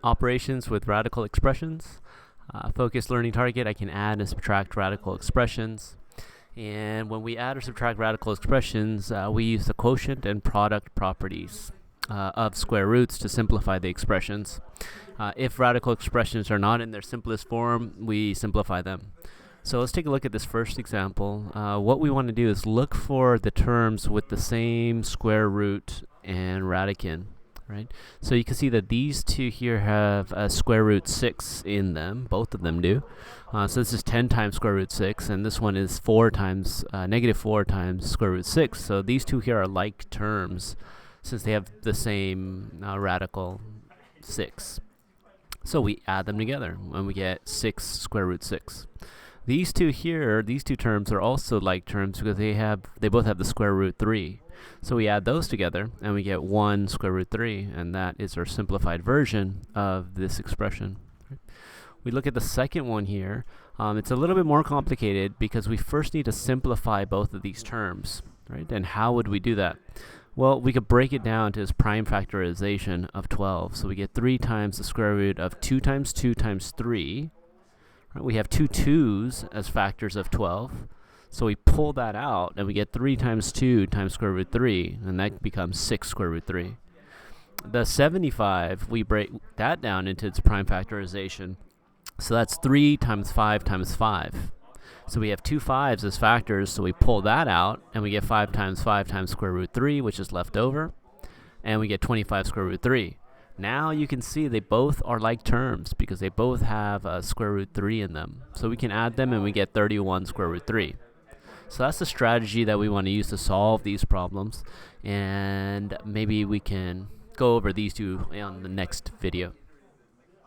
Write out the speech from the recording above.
Operations with radical expressions. Focused learning target, I can add and subtract radical expressions. And when we add or subtract radical expressions, we use the quotient and product properties of square roots to simplify the expressions. If radical expressions are not in their simplest form, we simplify them. So let's take a look at this first example. What we want to do is look for the terms with the same square root and radicand. Right? So you can see that these two here have a square root 6 in them. Both of them do. So this is 10 times square root 6, and this one is 4 times, negative 4 times square root 6. So these two here are like terms since they have the same radical 6. So we add them together, and we get 6 square root 6. These two here, these two terms are also like terms because they both have the square root 3. So we add those together and we get 1 square root 3, and that is our simplified version of this expression. We look at the second one here. It's a little bit more complicated because we first need to simplify both of these terms, right? And how would we do that? Well, we could break it down to its prime factorization of 12. So we get 3 times the square root of 2 times 2 times 3. Right? We have two 2's as factors of 12. So we pull that out, and we get 3 times 2 times square root 3, and that becomes 6 square root 3. The 75, we break that down into its prime factorization. So that's 3 times 5 times 5. So we have two 5's as factors, so we pull that out, and we get 5 times square root 3, which is left over, and we get 25 square root 3. Now you can see they both are like terms because they both have a square root 3 in them. So we can add them, and we get 31 square root 3. So that's the strategy that we want to use to solve these problems, and maybe we can go over these two on the next video.